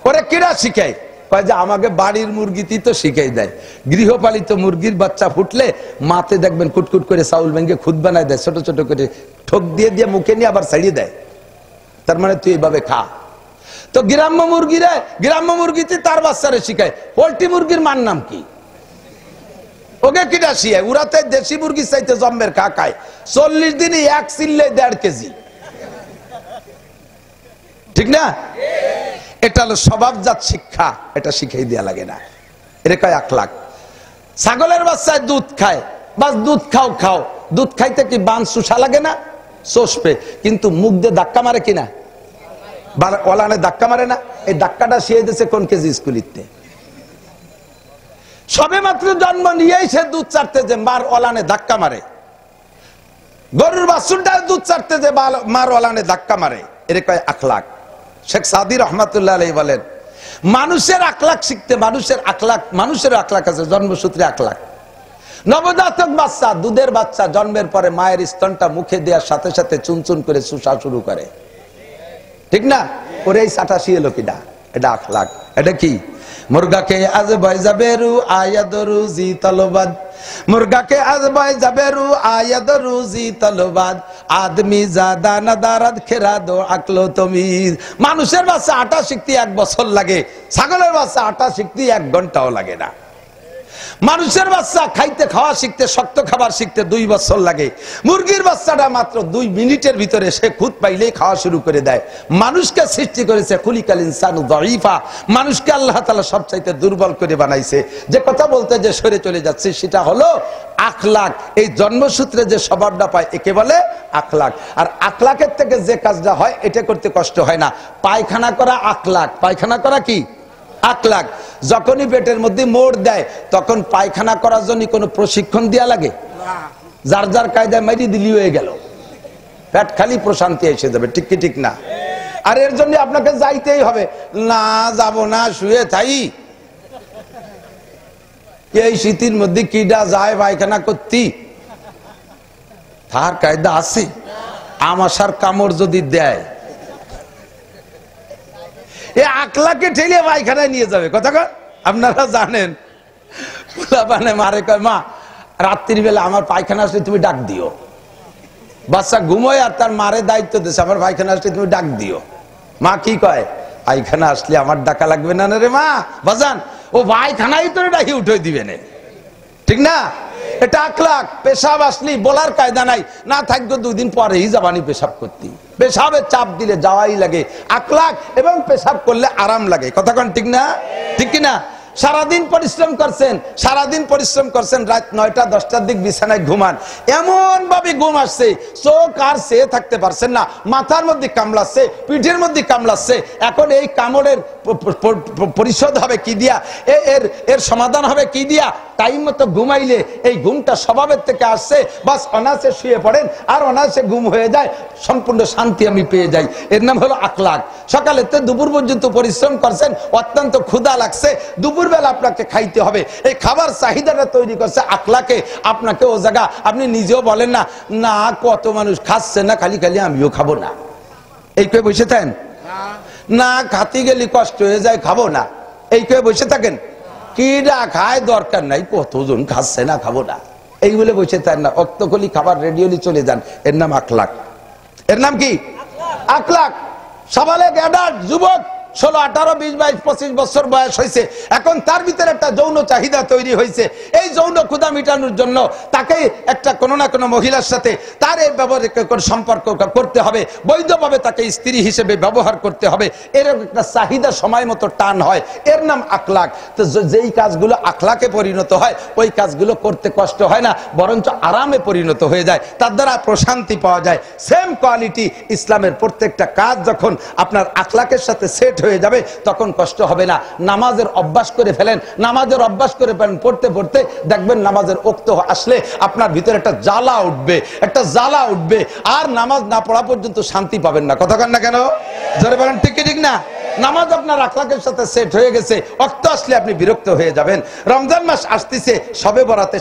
ওরা কিরা শিখায়? কয় যে আমাকে বাড়ির মুরগিতেই তো শিখাই দেয়। গৃহপালিত মুরগির বাচ্চা ফুটলে মাতে দেখবেন কুটকুট করে চাউল ভেঙে খুদ বানায় দেয়, ছোট ছোট করে ঠোক দিয়ে দিয়ে মুখে নিয়ে আবার ছাড়িয়ে দেয়, তার মানে তুই এইভাবে খা। তো গ্রাম্য মুরগিতে তার বাচ্চারে শিখায়। পোল্ট্রি মুরগির মান নাম কি? ওকে কিটা শিখায়? উড়াতে দেশি মুরগির চাইতে জম্মের খা খায়। 40 দিনে 1 চিল্লে 1.5 কেজি, ঠিক না? এটা হলো স্বভাবজাত শিক্ষা, এটা শিখাই দেয়া লাগে না, এটা কয় আখলাক। ছাগলের বাচ্চায় দুধ খায়, বাস দুধ খাও খাও, দুধ খাইতে কি বান সুসা লাগে না? চষবে, কিন্তু মুখ দিয়ে ধাক্কা মারে কিনা? ওলানে ধাক্কা মারে না? এই ধাক্কাটা শিয়ে দিয়েছে কোন কেজি স্কুলিতে? সবে মাত্র জন্ম নিয়েই সে দুধ চাটতে যে মার ওলানে ধাক্কা মারে। গরুর বাছুরটা দুধ চাটতে যে মার ওলানে ধাক্কা মারে, এর কয় আখলাক। শেখ সাদি রহমাতুল্লাহ আলাইহি বলেন, মানুষের আখলাক শিখতে, মানুষের আখলাক আছে, জন্মসূত্রে আখলাক। নবজাতক বাচ্চা, দুধের বাচ্চা জন্মের পরে মায়ের স্তনটা মুখে দেওয়ার সাথে সাথে চুনচুন করে চুষা শুরু করে, ঠিক না? ওরে এই চাটা শিয়েলো কিনা? এটা আখলাক। এটা কি? মুরগাকে আজ বয় যাবেরু আয়াদরু জি তলবাদ, মুরগাকে আজ বয় যাবেরু আয়াদরু জি তলবাদ, আদমি জাদা নাদারাত খেরাদো আকলো তমিজ। মানুষের বাচ্চা আটা শিখতে 1 বছর লাগে, ছাগলের বাচ্চা আটা শিখতে 1 ঘন্টাও লাগে না। মানুষের বাচ্চা খাইতে খাওয়া শিখতে, শক্ত খাবার শিখতে 2 বছর লাগে। মুরগির বাচ্চাটা মাত্র 2 মিনিটের ভিতরে সে খুদ পাইলেই খাওয়া শুরু করে দেয়। মানুষকে সৃষ্টি করেছে খুলিকাল ইনসানু দাঈফা, মানুষকে আল্লাহ তাআলা সবচাইতে দুর্বল করে বানাইছে। যে কথা বলতে যে সরে চলে যাচ্ছে সেটা হলো আখলাক। এই জন্মসূত্রে যে স্বভাবটা পায় একে বলে আখলাক। আর আখলাকের থেকে যে কাজটা হয় এটা করতে কষ্ট হয় না। পায়খানা করা আখলাক। পায়খানা করা কি? আখলাক। যখনই পেটের মধ্যে মোড় দেয় তখন পায়খানা করার জন্য কোনো প্রশিক্ষণ দেয়া লাগে? যার যার কায়দায় মাইরি দিলি হয়ে গেল, পেট খালি প্রশান্তি এসে যাবে, ঠিক কি ঠিক না? আর এর জন্য আপনাকে যাইতেই হবে। না যাব না, শুয়ে থাই, এই শীতের মধ্যে কিডা যায় পায়খানা করতি, তার কায়দা আছে? আমাশার কামড় যদি দেয় এ আকলাকে ঠেলে পায়খানায় নিয়ে যাবে। কথা কন, আপনারা জানেন মানে মারে কয় মা রাত্রির বেলা আমার পায়খানা আসলে তুমি ডাক দিও। বাচ্চা ঘুমোয় আর তার মারে দায়িত্ব দিচ্ছে আমার পায়খানা আসলে তুমি ডাক দিও। মা কি কয়, পায়খানা আসলে আমার ডাকা লাগবে না রে মা, বাজান ও পায়খানাই তোর ডাকি উঠে দিবে না, ঠিক না? এটা আকলাক। পেশাব আসলি বলার কায়দা নাই, না থাকবে 2 দিন পরেই যাবানি পেশাব করতে। পেশাবের চাপ দিলে যাওয়াই লাগে আকলাক, এবং পেশাব করলে আরাম লাগে। কথা কন ঠিক না? ঠিক কিনা? সারাদিন পরিশ্রম করছেন, রাত 9টা 10টার দিক বিছানায় ঘুমান, এমন ভাবে ঘুম আসছে চোখ আর সে থাকতে পারছেন না, মাথার মধ্যে কামড়াচ্ছে, পিঠের মধ্যে কামড়াচ্ছে। এখন এই কামড়ের পরিশোধ হবে কি দিয়া, এর সমাধান হবে কি দিয়া? টাইম মতো ঘুমাইলে এই ঘুমটা স্বভাবের থেকে আসছে, বাস অনায়াসে শুয়ে পড়েন আর অনায়াসে ঘুম হয়ে যায়, সম্পূর্ণ শান্তি আমি পেয়ে যাই। এর নাম হলো আকলাক। সকালে তো দুপুর পর্যন্ত পরিশ্রম করছেন, অত্যন্ত ক্ষুধা লাগছে, দুপুরবেলা আপনাকে খাইতে হবে, এই খাবার চাহিদাটা তৈরি করছে আকলাকে। আপনাকে ও জায়গা আপনি নিজেও বলেন না, না কত মানুষ খাচ্ছে না, খালি খালি আমিও খাবো না, এই কে বসে থাকেন না, খাতি গেলি কষ্ট হয়ে যায় খাবো না, এই কে বসে থাকেন। কিডা খায় দরকার নাই, কতজন খাচ্ছে না খাবো না, এইগুলো বসে থাকেন না, অক্তকলি খাবার রেডিওলি চলে যান। এর নাম আকলাক। এর নাম কি? আকলাক। সবালে অ্যাডাল্ট যুবক 16, 18, 20, 22, 25 বছর বয়স হয়েছে, এখন তার ভিতরে একটা যৌন চাহিদা তৈরি হয়েছে। এই যৌন ক্ষুধা মেটানোর জন্য তাকে একটা কোনো না কোনো মহিলার সাথে তার এই ব্যবহার সম্পর্ক করতে হবে, বৈধভাবে তাকে স্ত্রী হিসেবে ব্যবহার করতে হবে, এরকম একটা চাহিদা সময় মতো টান হয়, এর নাম আকলাক। তো যেই কাজগুলো আকলাকে পরিণত হয় ওই কাজগুলো করতে কষ্ট হয় না, বরঞ্চ আরামে পরিণত হয়ে যায়, তার দ্বারা প্রশান্তি পাওয়া যায়। সেম কোয়ালিটি ইসলামের প্রত্যেকটা কাজ যখন আপনার আকলাকের সাথে সেট হয়ে যাবে তখন কষ্ট হবে না। নামাজের অভ্যাস করে ফেলেন, নামাজের অভ্যাস করে ফেলেন, পড়তে পড়তে দেখবেন নামাজের ওক্ত আসলে আপনার ভিতরে একটা জ্বালা উঠবে, একটা জ্বালা উঠবে, আর নামাজ না পড়া পর্যন্ত শান্তি পাবেন না। কথা কন না কেন? জোরে বলেন ঠিক কি ঠিক না? নামাজ আপনার আকলাকের সাথে সেট হয়ে গেছে, ওক্ত আসলে আপনি বিরক্ত হয়ে যাবেন। রমজান মাস আসতেছে, সবে বরাতে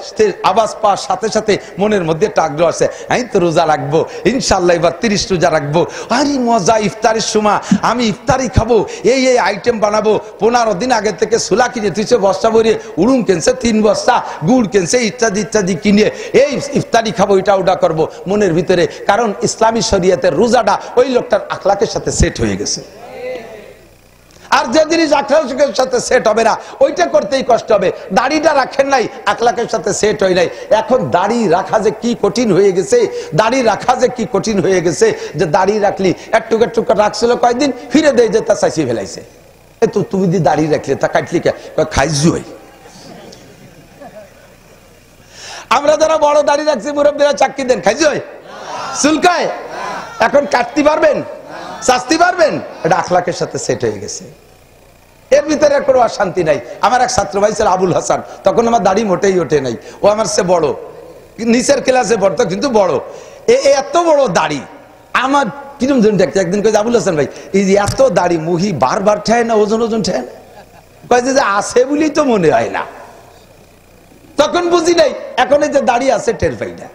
আওয়াজ পাওয়ার সাথে সাথে মনের মধ্যে একটা আগ্রহ আছে, আমি তো রোজা রাখবো, ইনশাল্লাহ এবার 30 রোজা রাখবো, আরে মজা, ইফতারের সময় আমি ইফতারি খাবো, এই আইটেম বানাবো। 15 দিন আগে থেকে সুলা কিনে তুইছে, বস্তা ভরিয়ে উড়ুন কিনছে, 3 বস্তা গুড় কিনছে, ইত্যাদি ইত্যাদি কিনে এই ইফতারি খাবো, এটা ওটা করবো মনের ভিতরে। কারণ ইসলামী শরীয়তের রোজাটা ওই লোকটার আকলাকের সাথে সেট হয়ে গেছে। আর যে জিনিস আকলাকের সাথে সেট হবে না ওইটা করতেই কষ্ট হবে। দাড়িটা রাখেন নাই, আকলাকের সাথে সেট হয় নাই। এখন দাড়ি রাখা যে কি কঠিন হয়ে গেছে, দাড়ি রাখা যে কি কঠিন হয়ে গেছে, যে দাড়ি রাখলি একটু একটু রাখছিল কয়েকদিন, ফিরে দেয় যে তা চাইছি ফেলাইছে। এ তো তুমি দি দাড়ি রাখলে তা কাটলি খাইজু হয়। আমরা যারা বড় দাড়ি রাখছি মুরব্বীরা চাকরি দেন, খাইজু হয়, চুলকায়, এখন কাটতে পারবেন, শাস্তি পারবেন, এটা আকলাকের সাথে সেট হয়ে গেছে। এর ভিতরে কোনো অশান্তি নাই। আমার এক ছাত্র ভাই ছিল আবুল হাসান, তখন আমার দাড়ি মোটেই ওঠে নাই, ও আমার সে বড়, নিচের ক্লাসে পড়তো কিন্তু বড়, এত বড় দাড়ি। আমার কিরম জন দেখতে, একদিন কয়েছে আবুল হাসান ভাই এই যে এত দাড়ি মুহি বারবার ঠেয় না, ওজন ওজন ঠেয় না, কয়েছে যে আছে বলেই তো মনে হয় না। তখন বুঝি নাই, এখন এই যে দাড়ি আছে টের পাই না।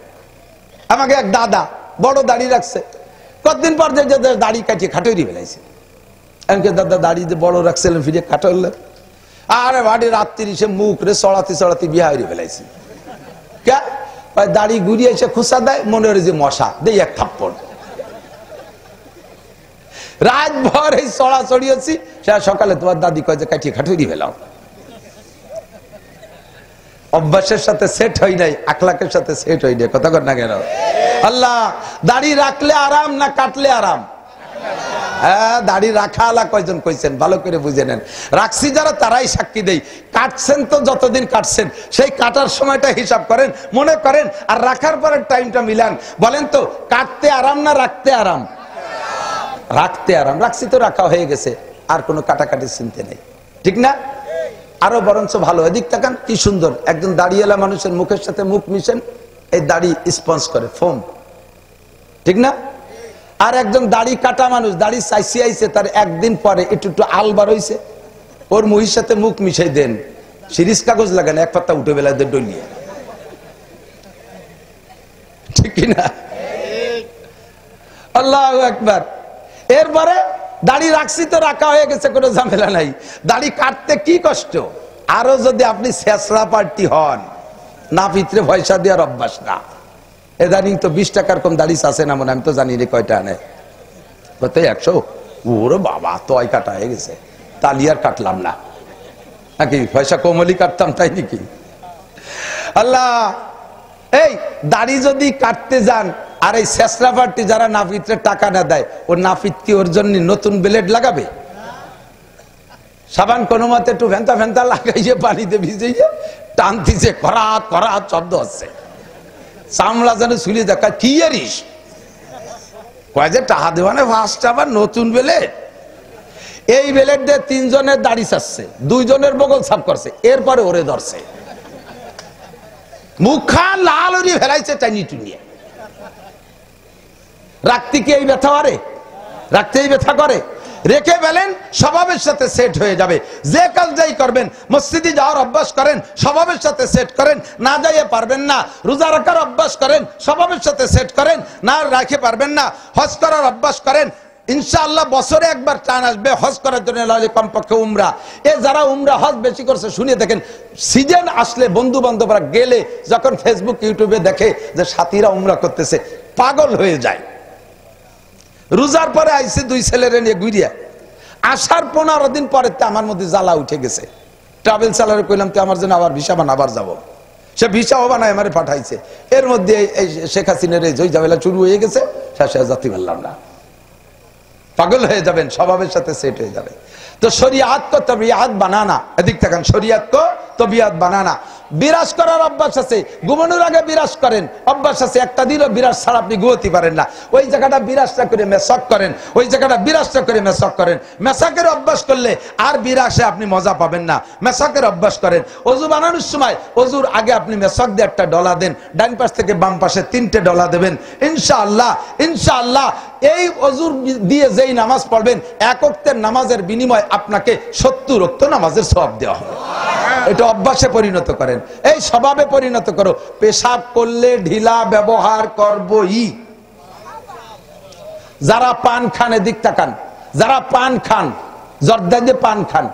আমাকে এক দাদা বড় দাড়ি রাখছে, কতদিন পর যে দাড়ি কাটিয়ে খাটোরি ফেলাইছে। এমনকি দাদা দাড়ি যে বড় রাখছিলেন ফিরে কাটালেন, আরে বাড়ি রাত্রি সে মুখ রে চড়াতে চড়াতে বিয়া হয়ে ফেলাইছে। কে দাড়ি ঘুরিয়ে এসে খুসা দেয়, মনে হয় যে মশা দেই এক থাপ্পড়। রাত ভর এই চড়া চড়িয়েছি, সে সকালে তোমার দাদি কয় যে কাটিয়ে খাটোরি ফেলাও। অভ্যাসের সাথে সেট হয় নাই, আকলাকের সাথে সেট হয় নাই। কথা কর না কেন? আল্লাহ দাড়ি রাখলে আরাম না কাটলে আরাম? হ্যাঁ, দাড়ি রাখা আলা কয়জন কইছেন ভালো করে বুঝে নেন। রাখছি যারা তারাই সাক্ষী দেই। কাটছেন তো যতদিন কাটছেন সেই কাটার সময়টা হিসাব করেন, মনে করেন, আর রাখার পরের টাইমটা মিলান। বলেন তো কাটতে আরাম না রাখতে আরাম? রাখতে আরাম। রাখছি তো রাখা হয়ে গেছে, আর কোনো কাটাকাটির চিন্তা নেই, ঠিক না? আরো বরঞ্চ ভালো। এদিক তাকান কি সুন্দর, একজন দাড়িওয়ালা মানুষের মুখের সাথে মুখ মিশেন, এই দাড়ি স্পঞ্জ করে ফোম, ঠিক না? আর একজন দাড়ি কাটা মানুষ, দাড়ি চাইছি আইছে, তার একদিন পরে একটু একটু আলবার হইছে, ওর মুহির সাথে মুখ মিশাই দেন, সিরিজ কাগজ লাগান, এক পাতা উঠে বেলা ডলিয়ে, ঠিক কিনা? আল্লাহু আকবার। এরপরে দাড়ি রাখছি তো রাখা হয়ে গেছে, কোনো ঝামেলা নাই। দাড়ি কাটতে কি কষ্ট। আরো যদি আপনি শেষরা পার্টি হন, না পিতরে পয়সা দেওয়ার অভ্যাস না। এদানিং তো 20 টাকার কম দাড়ি আছে না মনে, আমি তো জানি রে কয়টা আনে, কত 100। ওরে বাবা, তো কাটা হয়ে গেছে, তালি আর কাটলাম না, নাকি পয়সা কমলি কাটতাম, তাই নাকি? আল্লাহ, এই দাড়ি যদি কাটতে যান, আর এই শেষরা পার্টি যারা নাপিতরে টাকা না দেয়, ও নাপিত কি ওর জন্য নতুন ব্লেড লাগাবে? সাবান কোনো মতে একটু ভেন্তা ভেন্তা লাগাইছে, পানিতে ভিজিয়ে টানতিছে, করাত করাত শব্দ হচ্ছে, চামড়া যেন ছুলি দেখা। কি এরিস কয় যে টাকা দেওয়ানে ফার্স্ট আবার নতুন ব্লেড। এই ব্লেড দিয়ে 3 জনের দাড়ি চাচ্ছে, 2 জনের বগল সাফ করছে, এরপরে ওরে ধরছে, মুখা লাল ওরি ফেলাইছে টাইনি টুনিয়ে। রাখতে কি এই ব্যথা করে? রাখতে এই ব্যথা করে? রেখে ফেলেন, স্বভাবের সাথে সেট হয়ে যাবে। যে কাজ যাই করবেন, মসজিদে যাওয়ার অভ্যাস করেন, স্বভাবের সাথে সেট করেন, না যাইয়ে পারবেন না। রোজা রাখার অভ্যাস করেন, স্বভাবের সাথে সেট করেন, না রাখে পারবেন না। হজ করার অভ্যাস করেন, ইনশাআল্লাহ বছরে একবার টান আসবে হজ করার জন্য, কমপক্ষে উমরা। এ যারা উমরা হজ বেশি করছে, শুনিয়ে দেখেন, সিজন আসলে বন্ধু বান্ধবরা গেলে যখন ফেসবুক ইউটিউবে দেখে যে সাথীরা উমরা করতেছে, পাগল হয়ে যায়। রোজার পরে আইসে 2 ছেলেরে নিয়ে ঘুরিয়া আসার 15 দিন পরে আমার মধ্যে জ্বালা উঠে গেছে। ট্রাভেল চালারে কইলাম, তুই আমার জন্য আবার ভিসা বানা, আবার যাবো। সে ভিসাও বানায় আমারে পাঠাইছে। এর মধ্যে এই শেখ হাসিনার এই জয় ঝামেলা শুরু হয়ে গেছে, শেষে যাতে পারলাম না। পাগল হয়ে যাবেন, স্বভাবের সাথে সেট হয়ে যাবে। তো শরিয়াত কো তবিয়াত বানানা, এদিক থাকেন, শরিয়াত কো তবিয়াত বানানা। বিরাজ করার অভ্যাস আছে, ঘুমানোর আগে বিরাজ করেন, অভ্যাস আছে। একটা দিনও বিরাজ ছাড়া আপনি ঘুমাতে পারেন না। ওই জায়গাটা বিরাজটা করে মেসাক করেন, ওই জায়গাটা বিরাজটা করে মেসাক করেন। মেসাকের অভ্যাস করলে আর বিরাসে আপনি মজা পাবেন না। মেসাকের অভ্যাস করেন। অজু বানানোর সময় অজুর আগে আপনি মেসাক দিয়ে একটা ডলা দেন, ডান পাশ থেকে বাম পাশে 3টে ডলা দেবেন। ইনশাআল্লাহ, ইনশাআল্লাহ এই অজুর দিয়ে যেই নামাজ পড়বেন, 1 ওয়াক্তের নামাজের বিনিময় আপনাকে 70 ওয়াক্ত নামাজের সওয়াব দেওয়া হবে। এটা অভ্যাসে পরিণত করেন, এই স্বভাবে পরিণত করো। পেশাব করলে ঢিলা ব্যবহার করবই। যারা পান খান, এদিক তাকান, যারা পান খান, জর্দা দিয়ে পান খান,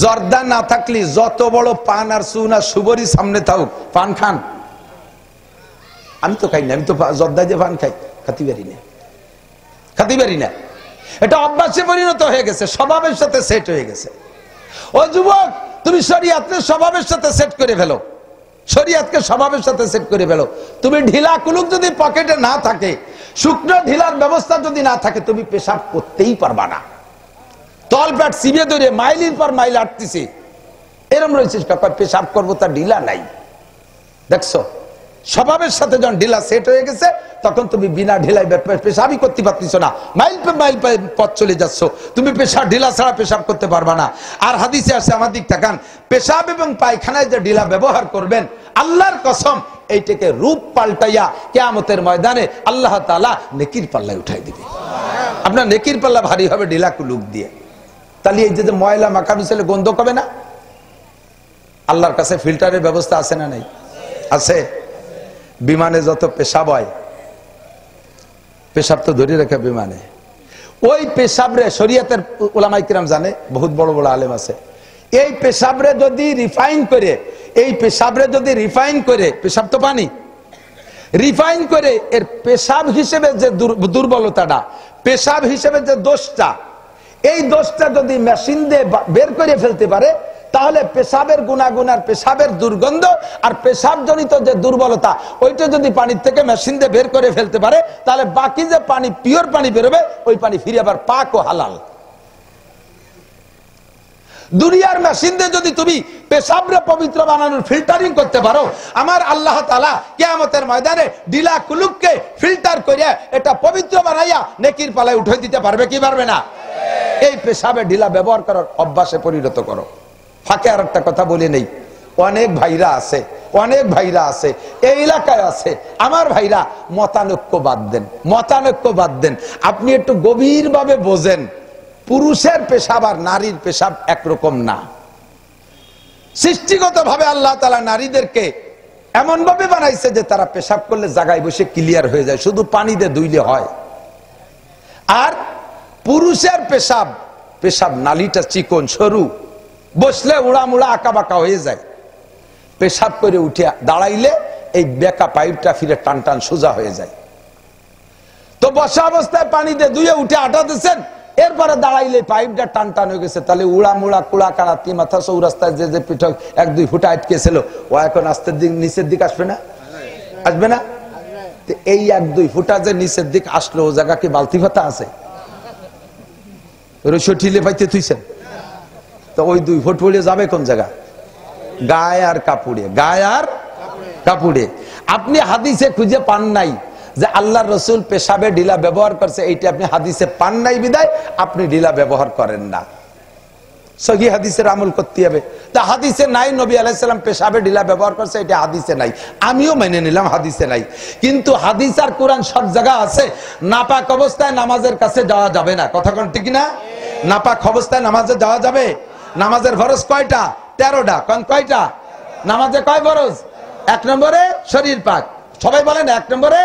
জর্দা না থাকলে যত বড় পান আর সুন আর সুবরি সামনে থাকুক, পান খান। আমি তো খাই না, আমি তো জর্দা দিয়ে পান খাই, খাতি পারি না, খাতি পারি না। এটা অভ্যাসে পরিণত হয়ে গেছে, স্বভাবের সাথে সেট হয়ে গেছে। ও যুবক, তুমি শরিয়াতকে স্বভাবের সাথে সেট করে ফেলো, শরিয়াতকে স্বভাবের সাথে সেট করে ফেলো। তুমি ঢিলা কুলুক যদি পকেটে না থাকে, শুকনো ঢিলার ব্যবস্থা যদি না থাকে, তুমি পেশাব করতেই পারবা না। তল পেট সিবিয়ে ধরে মাইলের পর মাইল আটতেছি, এরম রয়েছে, পেশাব করবো তার ঢিলা নাই। দেখছো, স্বভাবের সাথে যখন ঢিলা সেট হয়ে গেছে, তখন তুমি বিনা ঢিলাই পেশাবই করতে পারতেছ না। মাইল পে মাইল পথ চলে যাচ্ছ, তুমি পেশাব ঢিলা ছাড়া পেশাব করতে পারবা না। আর হাদিসে আছে, আমার দিক তাকান, পেশাব এবং পায়খানায় যে ঢিলা ব্যবহার করবেন, আল্লাহর কসম এইটাকে রূপ পাল্টাইয়া কিয়ামতের ময়দানে আল্লাহ তাআলা নেকির পাল্লায় উঠাই দিবে। আপনার নেকির পাল্লা ভারী হবে ঢিলা কুলুক দিয়ে। তাহলে এই যে ময়লা মাখানো ছেলে গন্ধ কবে না? আল্লাহর কাছে ফিল্টারের ব্যবস্থা আছে না নাই? আছে। বিমানে যত পেশাব হয়, পেশাব তো ধরে রাখে বিমানে, ওই পেশাবরে শরীয়তের উলামায়ে কিরাম জানে, বহুত বড় বড় আলেম আছে। এই পেশাবরে যদি রিফাইন করে, এই পেশাবরে যদি রিফাইন করে, পেশাব তো পানি, রিফাইন করে এর পেশাব হিসেবে যে দুর্বলতাটা, পেশাব হিসেবে যে দোষটা, এই দোষটা যদি মেশিন দিয়ে বের করে ফেলতে পারে, তাহলে পেশাবের গুণাগুণ আর পেশাবের দুর্গন্ধ আর পেশাব জনিত যে দুর্বলতা, ওইটা যদি পানির থেকে মেশিন দিয়ে বের করে ফেলতে পারে, তাহলে বাকি যে পানি, পিওর পানি বেরোবে, ওই পানি ফিরে আবার পাক ও হালাল। দুনিয়ার মেশিন দিয়ে যদি তুমি পেশাবরে পবিত্র বানানোর ফিল্টারিং করতে পারো, আমার আল্লাহ তাআলা কিয়ামতের ময়দানে ঢিলা কুলুককে ফিল্টার করে এটা পবিত্র বানাইয়া নেকির পালায় উঠাই দিতে পারবে কি পারবে না? এই পেশাবে ঢিলা ব্যবহার করার অভ্যাসে পরিণত করো। ফাঁকে আর একটা কথা বলে নেই, অনেক ভাইরা আছে, অনেক ভাইরা আছে এই এলাকায় আছে, আমার ভাইরা মতানৈক্য বাদ দেন, মতানৈক্য বাদ দেন। আপনি একটু গভীর ভাবে বোঝেন, পুরুষের পেশাব আর নারীর পেশাব একরকম না। সৃষ্টিগত ভাবে আল্লাহ তাআলা নারীদেরকে এমন ভাবে বানাইছে যে তারা পেশাব করলে জায়গায় বসে ক্লিয়ার হয়ে যায়, শুধু পানি দিয়ে ধুইলে হয়। আর পুরুষের পেশাব নালীটা চিকন সরু, বসলে উড়া মুড়া আঁকা বাঁকা হয়ে যায়। পেশাব করে উঠে দাঁড়াইলে এই বেকা পাইপটা ফিরে টান টান সোজা হয়ে যায়। তো বসা অবস্থায় পানি দিয়ে ধুয়ে উঠে আটা দিচ্ছেন, এরপরে দাঁড়াইলে পাইপটা টান টান হয়ে গেছে, তাহলে উড়া মুড়া কুড়া কাড়াতি মাথা চৌরাস্তায় যে পিঠক 1-2 ফুট আটকে ছিল, ও এখন আস্তের দিক নিচের দিক আসবে না? আসবে না? এই 1-2 ফুটা যে নিচের দিক আসলো, ও জায়গা কি বালতি ভাতা আছে? রসিলে পাইতে থুইছেন, তো ওই 2 ফুট পড়ে যাবে কোন জায়গা? গায়ে আর কাপড়ে, গায়ে আর কাপড়ে। আপনি হাদিসে খুঁজে পান নাই যে আল্লাহর রাসূল পেশাবে ঢিলা ব্যবহার করছে, এইটা আপনি হাদিসে পান নাই বিদায় আপনি ঢিলা ব্যবহার করেন না। সহি হাদিসের আমল করতে হবে। তা হাদিসে নাই নবী আলাইহিস সালাম পেশাবে ঢিলা ব্যবহার করছে, এটা হাদিসে নাই, আমিও মেনে নিলাম হাদিসে নাই। কিন্তু হাদিস আর কোরআন সব জায়গা আছে। নাপাক অবস্থায় নামাজের কাছে যাওয়া যাবে না, কথা কোন ঠিক না? নাপাক অবস্থায় নামাজে যাওয়া যাবে? নামাজের ফরজ কয়টা? 13টা। কোন কয়টা? নামাজে কয় ফরজ? 1 নম্বরে শরীর পাক, সবাই বলেন 1 নম্বরে,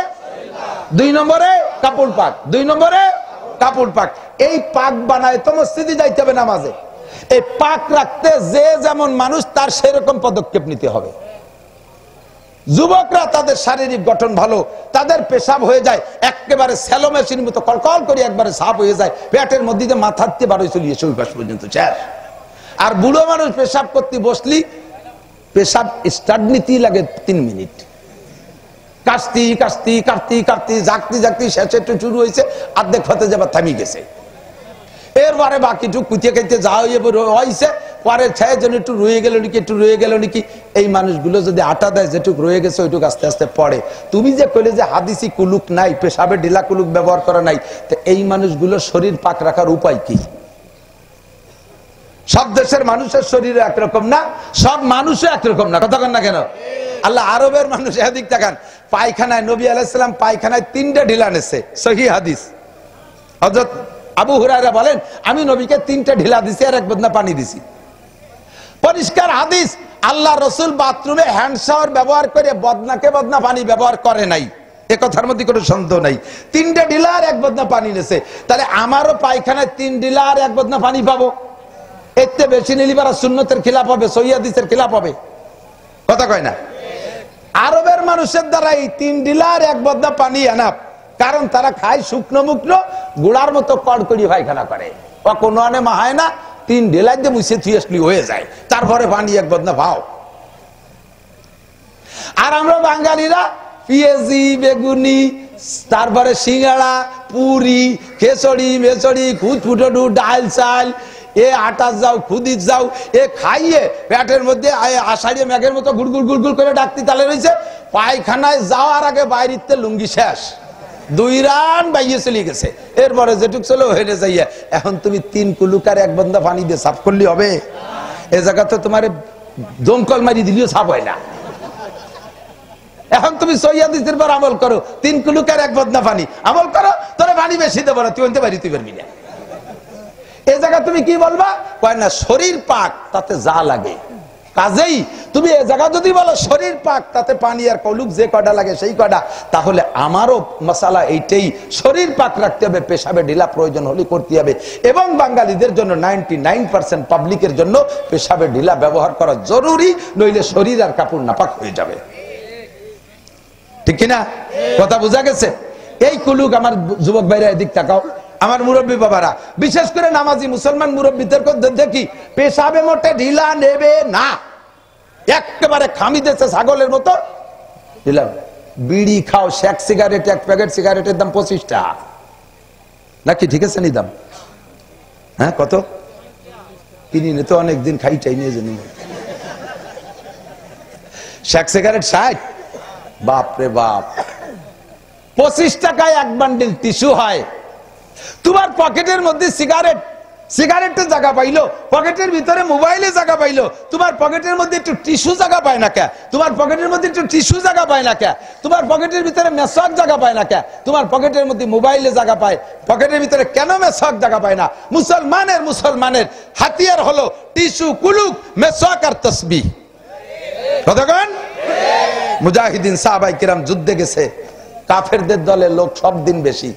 2 নম্বরে কাপড় পাক, 2 নম্বরে কাপড় পাক। এই পাক বানায় তো মসজিদে যাইতে হবে নামাজে। এই পাক রাখতে যে যেমন মানুষ তার সেরকম পদক্ষেপ নিতে হবে। যুবকরা তাদের শারীরিক গঠন ভালো, তাদের পেশাব হয়ে যায় একেবারে স্যালো মেশিন মতো কলকল করে একবারে সাফ হয়ে যায়, পেটের মধ্যে দিয়ে মাথাতে বারোই চলিয়েছে ওই পাশ পর্যন্ত শেষ। আর বুড়ো মানুষ পেশাব করতে বসলি পেশাব স্টার্ট নিতেই লাগে 3 মিনিট, কাশতি কাশতি কাটতি কাটতি জাগতি জাগতি শেষে একটু শুরু হয়েছে, অর্ধেক হতে যাবার থামি গেছে। এরপরে বাকিটুক কুতিয়ে খাইতে যা হয়েছে, পরে ছায়ের জন্য একটু রয়ে গেল নাকি, একটু রয়ে গেল নাকি। এই মানুষগুলো যদি আটা দেয়, যেটুক রয়ে গেছে ওইটুক আস্তে আস্তে পড়ে। তুমি যে কইলে যে হাদিসি কুলুক নাই, পেশাবে ঢিলা কুলুক ব্যবহার করা নাই, তো এই মানুষগুলো শরীর পাক রাখার উপায় কি? সব দেশের মানুষের শরীর একরকম না, সব মানুষও একরকম না, কথা কন না কেন? আল্লাহ আরবের মানুষ এদিক তাকান, পায়খানায় নবী আলাইহিস সালাম পায়খানায় 3টে ঢিলা নেছে, সহিহ হাদিস। হযরত আবু হুরায়রা বলেন, আমি নবীকে 3টে ঢিলা দিছি আর 1 বদনা পানি দিছি। পরিষ্কার হাদিস। আল্লাহ রাসূল বাথরুমে হ্যান্ড শাওয়ার ব্যবহার করে বদনাকে বদনা পানি ব্যবহার করে নাই, এ কথার মধ্যে কোনো সন্দেহ নাই। 3টে ঢিলা আর 1 বদনা পানি নেছে, তাহলে আমারও পায়খানায় 3 ঢিলা আর 1 বদনা পানি পাবো। এতে বেশি নিলি পারা সুন্নতের খিলাফ হবে, সহিহ হাদিসের খিলাফ হবে, কথা কয় না? আরবের মানুষের দ্বারা এই 3 ঢিলা আর 1 বদনা পানি এনাফ, কারণ তারা খায় শুকনো মুকনো গুড়ার মতো কড়কড়ি পায়খানা করে, ও কোনো আনে মাহায় না, 3 ঢিলাই দিয়ে মুছে থুয়ে আসলি হয়ে যায়, তারপরে পানি 1 বদনা ভাও। আর আমরা বাঙালিরা পেঁয়াজি বেগুনি, তারপরে সিঙ্গাড়া পুরি খেচড়ি মেচড়ি খুদফুটডু ডাল চাল, এ আটা যাও খুদির যাও, এ খাইয়ে পেটের মধ্যে আষাঢ়িয়ে মেঘের মতো গুড়গুড় গুড়গুড় করে ডাকতি তালে রয়েছে। পায়খানায় যাওয়ার আগে বাইরিতে লুঙ্গি শেষ, 2 রান বাইয়ে চলে গেছে, এরপরে যেটুক চলে হেরে যাইয়া। এখন তুমি 3 কুলুকার 1 বন্দা পানি দিয়ে সাফ করলে হবে? এ জায়গা তো তোমার দমকল মারি দিলেও সাফ হয় না। এখন তুমি সহিহ হাদিসের পর আমল করো, 3 কুলুকার 1 বদনা পানি আমল করো, তোরা পানি বেশি দেবো না, তুই আনতে পারি তুই পারবি না। এই জায়গা তুমি কি বলবা? কয় না শরীর পাক, তাতে যা লাগে। কাজেই তুমি এই জায়গা যদি বলো শরীর পাক, তাতে পানি আর কলুক যে কয়টা লাগে সেই কয়টা, তাহলে আমারও মাসালা এইটাই, শরীর পাক রাখতে হবে, পেশাবে ঢিলা প্রয়োজন হলে করতে হবে। এবং বাঙালিদের জন্য 99% পাবলিকের জন্য পেশাবে ঢিলা ব্যবহার করা জরুরি, নইলে শরীর আর কাপড় নাপাক হয়ে যাবে, ঠিক কিনা? কথা বোঝা গেছে? এই কুলুক আমার যুবক ভাইরা এদিক তাকাও, আমার মুরব্বী বাবারা, বিশেষ করে নামাজি মুসলমান মুরব্বীদের দেখি পেশাবে মোটে ঢিলা নেবে না, একেবারে খামি দেশে ছাগলের মতো ঢিলা। বিড়ি খাও, শেক সিগারেট, 1 প্যাকেট সিগারেটের দাম 25 টাকা নাকি? ঠিক আছে নি দাম? হ্যাঁ, কত কিনি নে তো অনেকদিন খাইটাই নিয়ে জানি। শেক সিগারেট 60, বাপরে বাপ। 25 টাকায় 1 বান্ডিল টিস্যু হয়। তোমার পকেটের মধ্যে সিগারেট সিগারেটের জায়গা পাইলো, পকেটের ভিতরে মোবাইলে জায়গা পাইলো, তোমার পকেটের মধ্যে একটু টিস্যু জায়গা পায় না কে? তোমার পকেটের মধ্যে একটু টিস্যু জায়গা পায় না কে? তোমার পকেটের ভিতরে মেসওয়াক জায়গা পায় না কে? তোমার পকেটের মধ্যে মোবাইলে জায়গা পায়, পকেটের ভিতরে কেন মেসওয়াক জায়গা পায় না? মুসলমানের হাতিয়ার হলো টিস্যু, কুলুক, মেসওয়াক আর তাসবিহ। কতক্ষণ? মুজাহিদিন সাহাবায়ে কিরাম যুদ্ধে গেছে, কাফেরদের দলের লোক সব দিন বেশি।